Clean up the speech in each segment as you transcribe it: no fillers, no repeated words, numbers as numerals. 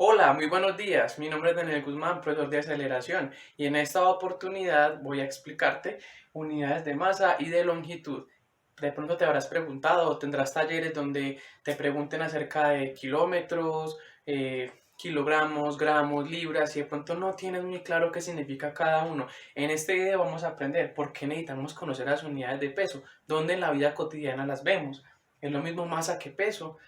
Hola, muy buenos días. Mi nombre es Daniel Guzmán, profesor de aceleración, y en esta oportunidad voy a explicarte unidades de masa y de longitud. De pronto te habrás preguntado o tendrás talleres donde te pregunten acerca de kilómetros, kilogramos, gramos, libras, y de pronto no tienes muy claro qué significa cada uno. En este video vamos a aprender por qué necesitamos conocer las unidades de peso, dónde en la vida cotidiana las vemos. Es lo mismo masa que peso.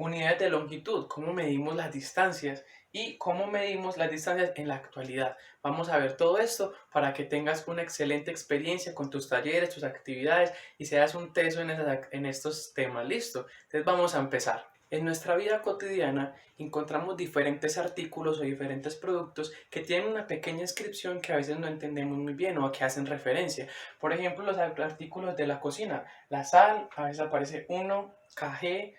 Unidades de longitud, cómo medimos las distancias y cómo medimos las distancias en la actualidad. Vamos a ver todo esto para que tengas una excelente experiencia con tus talleres, tus actividades y seas un teso en estos temas. Listo. Entonces vamos a empezar. En nuestra vida cotidiana encontramos diferentes artículos o diferentes productos que tienen una pequeña inscripción que a veces no entendemos muy bien o a que hacen referencia. Por ejemplo, los artículos de la cocina. La sal, a veces aparece 1 kg,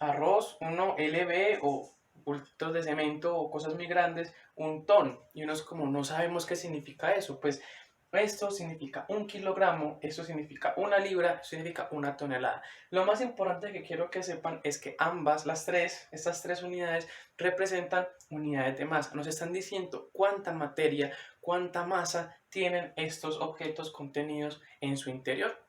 arroz, uno LB o bultos de cemento o cosas muy grandes, un ton. Y uno es como, no sabemos qué significa eso. Pues esto significa 1 kilogramo, esto significa 1 libra, esto significa 1 tonelada. Lo más importante que quiero que sepan es que estas tres unidades representan unidades de masa. Nos están diciendo cuánta materia, cuánta masa tienen estos objetos contenidos en su interior.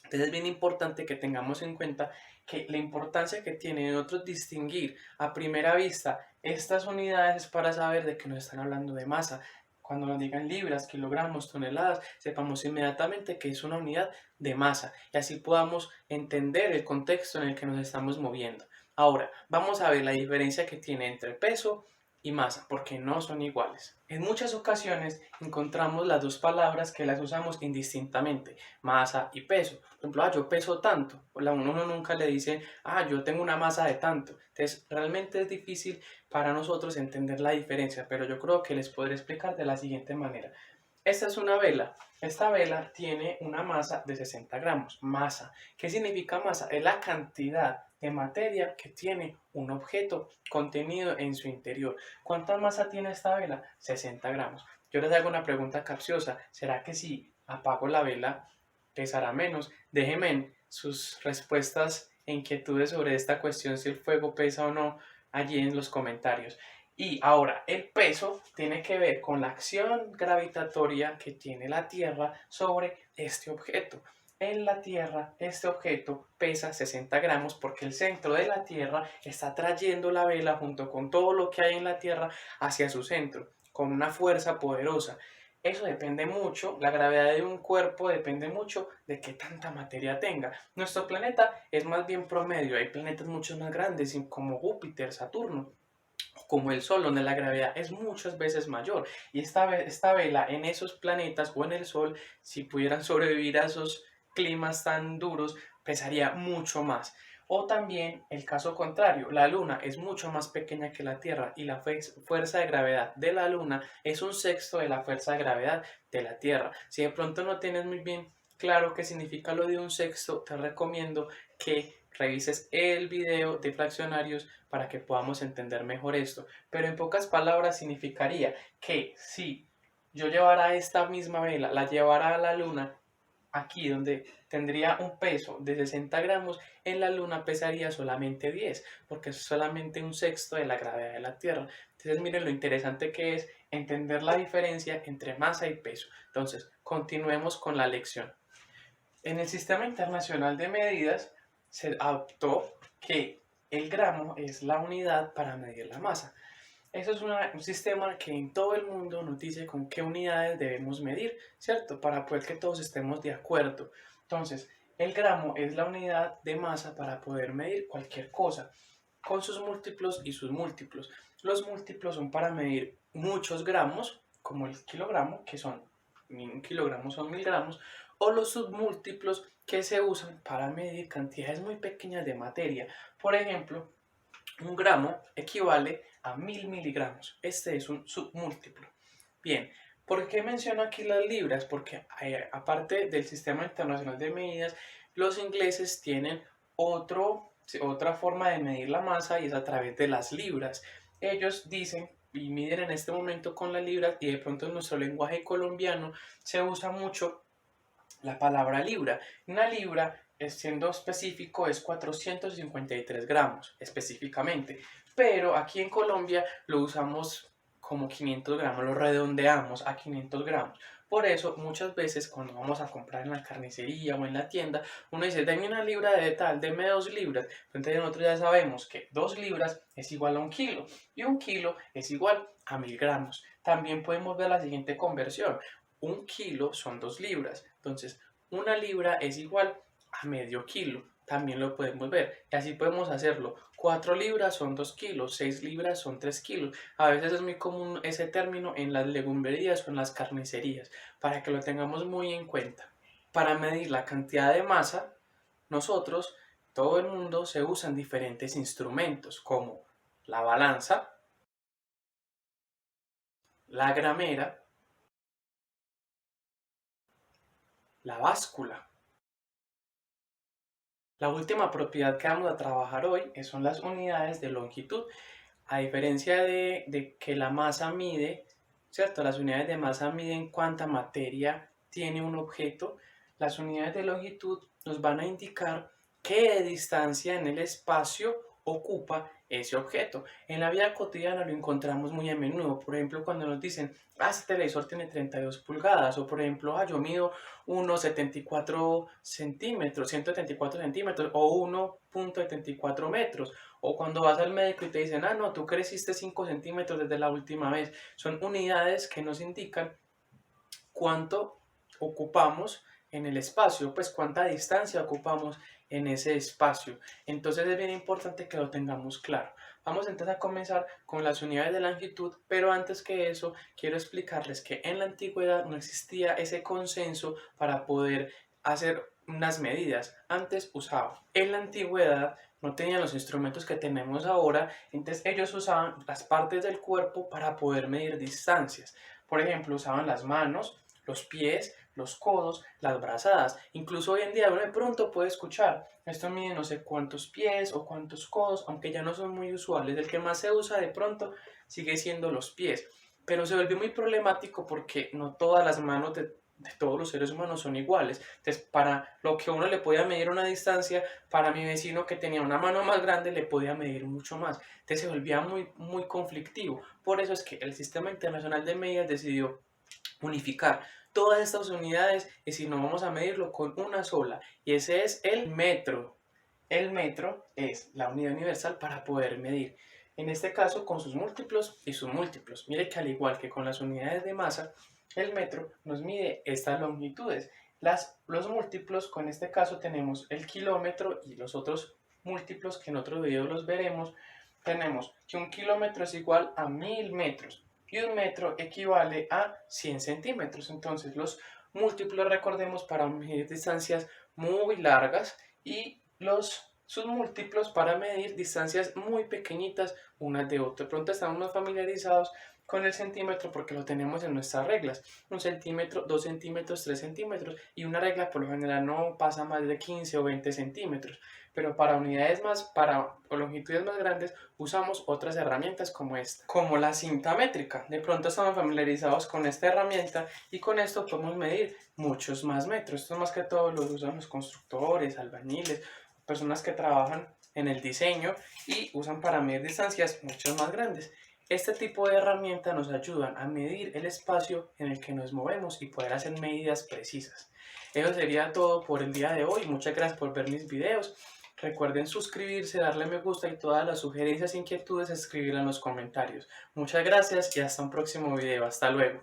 Entonces es bien importante que tengamos en cuenta que la importancia que tiene nosotros distinguir a primera vista estas unidades es para saber de qué nos están hablando de masa. Cuando nos digan libras, kilogramos, toneladas, sepamos inmediatamente que es una unidad de masa y así podamos entender el contexto en el que nos estamos moviendo. Ahora, vamos a ver la diferencia que tiene entre peso y masa, porque no son iguales. En muchas ocasiones encontramos las dos palabras que las usamos indistintamente, masa y peso. Por ejemplo, yo peso tanto. Uno nunca le dice, yo tengo una masa de tanto. Entonces, realmente es difícil para nosotros entender la diferencia, pero yo creo que les podré explicar de la siguiente manera. Esta es una vela. Esta vela tiene una masa de 60 gramos. Masa. ¿Qué significa masa? Es la cantidad de materia que tiene un objeto contenido en su interior. ¿Cuánta masa tiene esta vela? 60 gramos. Yo les hago una pregunta capciosa. ¿Será que si apago la vela pesará menos? Déjenme sus respuestas e inquietudes sobre esta cuestión, si el fuego pesa o no, allí en los comentarios. Y ahora, el peso tiene que ver con la acción gravitatoria que tiene la Tierra sobre este objeto. En la Tierra, este objeto pesa 60 gramos porque el centro de la Tierra está trayendo la vela junto con todo lo que hay en la Tierra hacia su centro, con una fuerza poderosa. Eso depende mucho, la gravedad de un cuerpo depende mucho de qué tanta materia tenga. Nuestro planeta es más bien promedio, hay planetas mucho más grandes como Júpiter, Saturno, como el Sol, donde la gravedad es muchas veces mayor. Y esta vela en esos planetas o en el Sol, si pudieran sobrevivir a esos climas tan duros, pesaría mucho más. O también el caso contrario, la Luna es mucho más pequeña que la Tierra y la fuerza de gravedad de la Luna es un sexto de la fuerza de gravedad de la Tierra. Si de pronto no tienes muy bien claro qué significa lo de un sexto, te recomiendo que revises el video de fraccionarios para que podamos entender mejor esto. Pero en pocas palabras significaría que si yo llevara esta misma vela, la llevara a la luna, aquí donde tendría un peso de 60 gramos, en la luna pesaría solamente 10, porque es solamente un sexto de la gravedad de la Tierra. Entonces miren lo interesante que es entender la diferencia entre masa y peso. Entonces, continuemos con la lección. En el Sistema Internacional de Medidas se adoptó que el gramo es la unidad para medir la masa. Eso es un sistema que en todo el mundo nos dice con qué unidades debemos medir, ¿cierto? Para poder que todos estemos de acuerdo. Entonces, el gramo es la unidad de masa para poder medir cualquier cosa, con sus múltiplos y sus múltiplos. Los múltiplos son para medir muchos gramos, como el kilogramo, que son 1 kilogramo son 1000 gramos, o los submúltiplos que se usan para medir cantidades muy pequeñas de materia. Por ejemplo, 1 gramo equivale a 1000 miligramos. Este es un submúltiplo. Bien, ¿por qué menciono aquí las libras? Porque aparte del Sistema Internacional de Medidas, los ingleses tienen otra forma de medir la masa y es a través de las libras. Ellos dicen y miden en este momento con las libras y de pronto en nuestro lenguaje colombiano se usa mucho la palabra libra. Una libra, siendo específico, es 453 gramos específicamente. pero aquí en Colombia lo usamos como 500 gramos, lo redondeamos a 500 gramos. Por eso muchas veces cuando vamos a comprar en la carnicería o en la tienda, uno dice, deme una libra de tal, deme 2 libras. Entonces nosotros ya sabemos que 2 libras es igual a 1 kilo y 1 kilo es igual a 1000 gramos. También podemos ver la siguiente conversión. 1 kilo son 2 libras. Entonces 1 libra es igual a medio kilo. También lo podemos ver. Y así podemos hacerlo. 4 libras son 2 kilos, 6 libras son 3 kilos. A veces es muy común ese término en las legumbrerías o en las carnicerías, para que lo tengamos muy en cuenta. Para medir la cantidad de masa, nosotros, todo el mundo, se usan diferentes instrumentos como la balanza, la gramera, la báscula. La última propiedad que vamos a trabajar hoy son las unidades de longitud. A diferencia de que la masa mide, ¿cierto? Las unidades de masa miden cuánta materia tiene un objeto. Las unidades de longitud nos van a indicar qué distancia en el espacio ocupa ese objeto. En la vida cotidiana lo encontramos muy a menudo. Por ejemplo, cuando nos dicen, este televisor tiene 32 pulgadas. O por ejemplo, yo mido 1,74 centímetros, 174 centímetros o 1,74 metros. O cuando vas al médico y te dicen, no, tú creciste 5 centímetros desde la última vez. Son unidades que nos indican cuánto ocupamos en el espacio, pues cuánta distancia ocupamos en ese espacio. Entonces es bien importante que lo tengamos claro. Vamos entonces a comenzar con las unidades de longitud, pero antes que eso quiero explicarles que en la antigüedad no existía ese consenso para poder hacer unas medidas. Antes usaban, en la antigüedad no tenían los instrumentos que tenemos ahora, entonces ellos usaban las partes del cuerpo para poder medir distancias. Por ejemplo, usaban las manos, los pies, los codos, las brazadas. Incluso hoy en día uno de pronto puede escuchar, esto mide no sé cuántos pies o cuántos codos, aunque ya no son muy usuales. El que más se usa de pronto sigue siendo los pies. Pero se volvió muy problemático porque no todas las manos de todos los seres humanos son iguales. Entonces, para lo que uno le podía medir una distancia, para mi vecino que tenía una mano más grande le podía medir mucho más. Entonces se volvía muy conflictivo. Por eso es que el Sistema Internacional de Medidas decidió unificar todas estas unidades y si no vamos a medirlo con una sola, y ese es el metro. El metro es la unidad universal para poder medir, en este caso con sus múltiplos y submúltiplos. Mire que al igual que con las unidades de masa, el metro nos mide estas longitudes. Los múltiplos, con este caso tenemos el kilómetro y los otros múltiplos que en otro video los veremos. Tenemos que 1 kilómetro es igual a 1000 metros y 1 metro equivale a 100 centímetros. Entonces los múltiplos, recordemos, para medir distancias muy largas y los submúltiplos para medir distancias muy pequeñitas unas de otras. De pronto estamos más familiarizados con el centímetro porque lo tenemos en nuestras reglas. 1 centímetro, 2 centímetros, 3 centímetros y una regla por lo general no pasa más de 15 o 20 centímetros. Pero para unidades o longitudes más grandes usamos otras herramientas como esta, como la cinta métrica. De pronto estamos familiarizados con esta herramienta y con esto podemos medir muchos más metros. Esto más que todo lo usan los constructores, albañiles, personas que trabajan en el diseño y usan para medir distancias mucho más grandes. Este tipo de herramientas nos ayudan a medir el espacio en el que nos movemos y poder hacer medidas precisas. Eso sería todo por el día de hoy. Muchas gracias por ver mis videos. Recuerden suscribirse, darle me gusta y todas las sugerencias e inquietudes escribirlas en los comentarios. Muchas gracias y hasta un próximo video. Hasta luego.